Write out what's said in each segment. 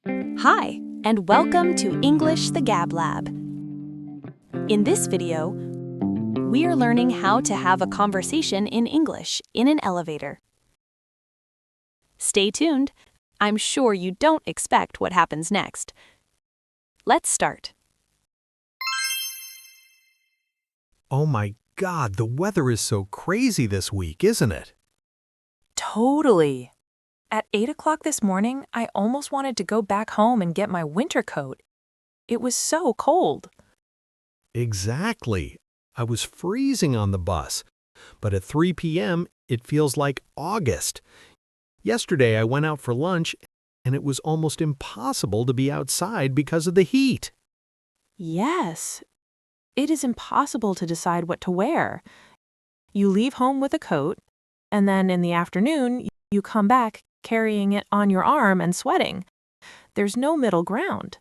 Hi, and welcome to English the Gab Lab. In this video, we are learning how to have a conversation in English in an elevator. Stay tuned. I'm sure you don't expect what happens next. Let's start. Oh my God, the weather is so crazy this week, isn't it? Totally. At 8 o'clock this morning, I almost wanted to go back home and get my winter coat. It was so cold. Exactly. I was freezing on the bus, but at 3 p.m., it feels like August. Yesterday, I went out for lunch, and it was almost impossible to be outside because of the heat. Yes. It is impossible to decide what to wear. You leave home with a coat, and then in the afternoon, you come back carrying it on your arm and sweating. There's no middle ground.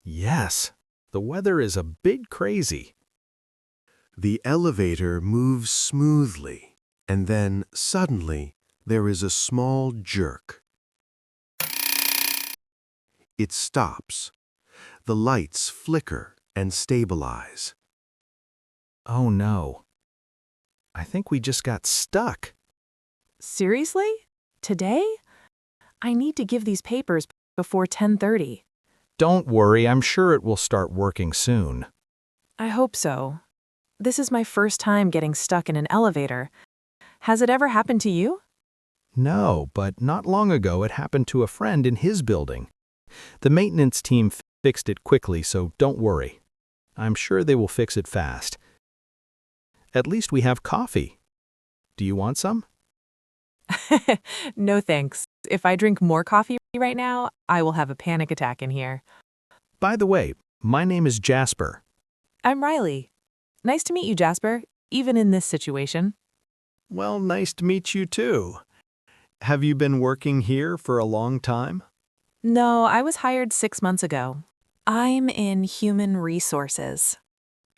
Yes, the weather is a bit crazy. The elevator moves smoothly, and then suddenly there is a small jerk. It stops. The lights flicker and stabilize. Oh no. I think we just got stuck. Seriously? Today? I need to give these papers before 10:30. Don't worry, I'm sure it will start working soon. I hope so. This is my first time getting stuck in an elevator. Has it ever happened to you? No, but not long ago it happened to a friend in his building. The maintenance team fixed it quickly, so don't worry. I'm sure they will fix it fast. At least we have coffee. Do you want some? No thanks. If I drink more coffee right now, I will have a panic attack in here. By the way, my name is Jasper. I'm Riley. Nice to meet you, Jasper, even in this situation. Well, nice to meet you too. Have you been working here for a long time? No, I was hired 6 months ago. I'm in human resources.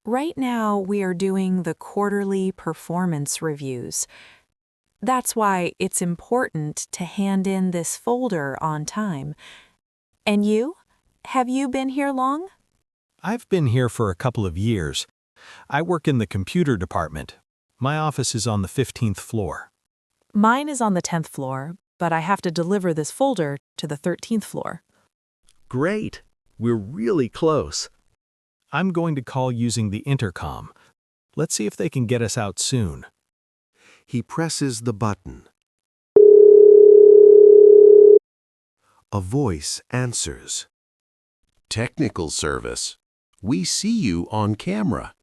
Right now, we are doing the quarterly performance reviews. That's why it's important to hand in this folder on time. And you? Have you been here long? I've been here for a couple of years. I work in the computer department. My office is on the 15th floor. Mine is on the 10th floor, but I have to deliver this folder to the 13th floor. Great. We're really close. I'm going to call using the intercom. Let's see if they can get us out soon. He presses the button. A voice answers. Technical service. We see you on camera.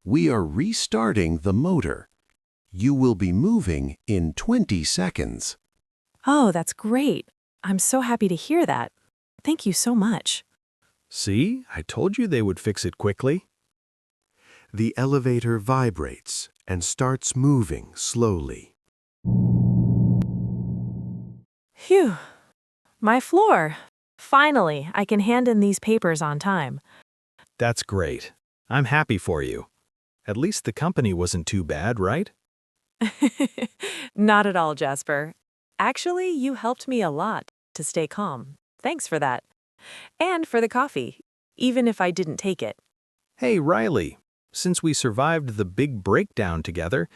We are restarting the motor. You will be moving in 20 seconds. Oh, that's great. I'm so happy to hear that. Thank you so much. See, I told you they would fix it quickly. The elevator vibrates and starts moving slowly. Phew. My floor. Finally, I can hand in these papers on time. That's great. I'm happy for you. At least the company wasn't too bad, right? Not at all, Jasper. Actually, you helped me a lot to stay calm. Thanks for that. And for the coffee, even if I didn't take it. Hey, Riley, since we survived the big breakdown together,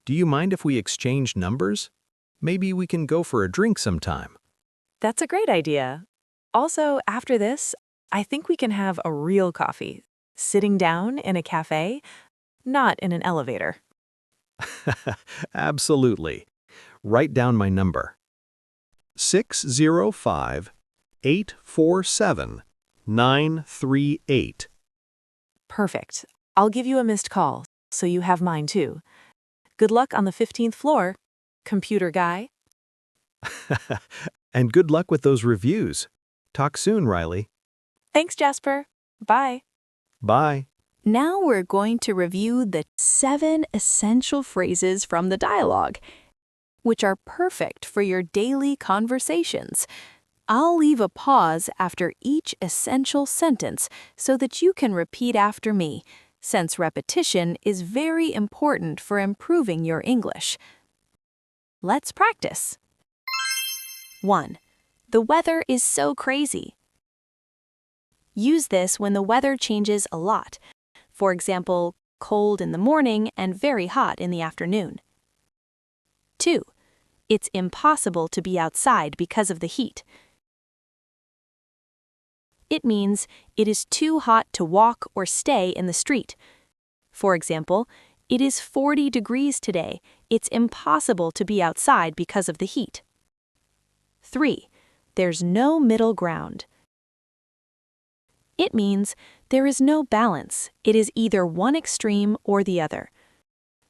do you mind if we exchange numbers? Maybe we can go for a drink sometime. That's a great idea. Also, after this, I think we can have a real coffee, sitting down in a cafe, not in an elevator. Absolutely. Write down my number. 605-847-938. Perfect. I'll give you a missed call, so you have mine too. Good luck on the 15th floor, computer guy. And good luck with those reviews. Talk soon, Riley. Thanks, Jasper. Bye. Bye. Now we're going to review the 7 essential phrases from the dialogue, which are perfect for your daily conversations. I'll leave a pause after each essential sentence so that you can repeat after me, since repetition is very important for improving your English. Let's practice. 1. The weather is so crazy. Use this when the weather changes a lot. For example, cold in the morning and very hot in the afternoon. 2. It's impossible to be outside because of the heat. It means it is too hot to walk or stay in the street. For example, it is 40 degrees today. It's impossible to be outside because of the heat. 3. There's no middle ground. It means there is no balance. It is either one extreme or the other.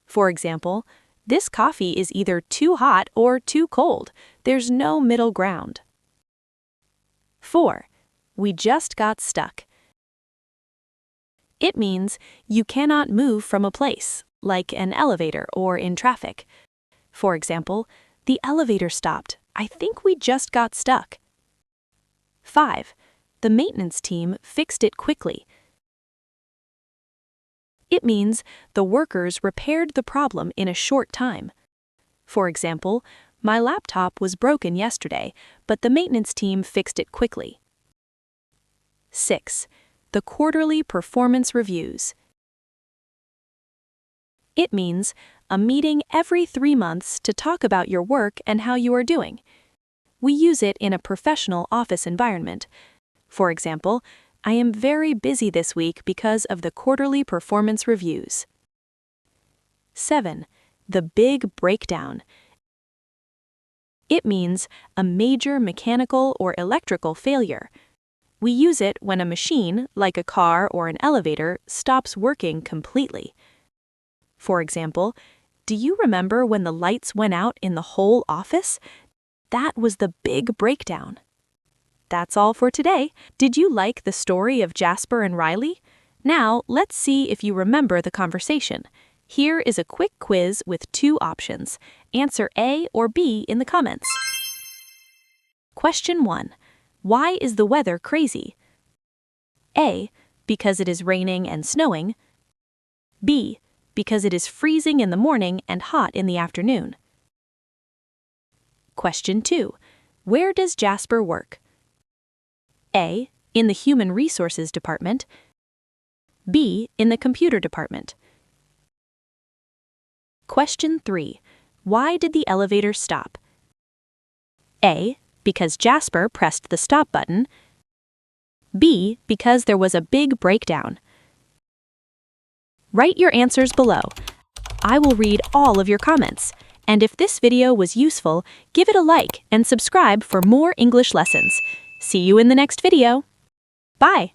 For example, this coffee is either too hot or too cold. There's no middle ground. 4. We just got stuck. It means you cannot move from a place, like an elevator or in traffic. For example, the elevator stopped. I think we just got stuck. 5. The maintenance team fixed it quickly. It means the workers repaired the problem in a short time. For example, my laptop was broken yesterday, but the maintenance team fixed it quickly. 6. The quarterly performance reviews. It means a meeting every 3 months to talk about your work and how you are doing. We use it in a professional office environment. For example, I am very busy this week because of the quarterly performance reviews. 7. The big breakdown. It means a major mechanical or electrical failure. We use it when a machine, like a car or an elevator, stops working completely. For example, do you remember when the lights went out in the whole office? That was the big breakdown. That's all for today. Did you like the story of Jasper and Riley? Now, let's see if you remember the conversation. Here is a quick quiz with 2 options. Answer A or B in the comments. Question 1. Why is the weather crazy? A. Because it is raining and snowing. B. Because it is freezing in the morning and hot in the afternoon. Question 2. Where does Jasper work? A. In the Human Resources Department. B. In the Computer Department. Question 3. Why did the elevator stop? A. Because Jasper pressed the stop button. B. Because there was a big breakdown. Write your answers below. I will read all of your comments. And if this video was useful, give it a like and subscribe for more English lessons. See you in the next video. Bye!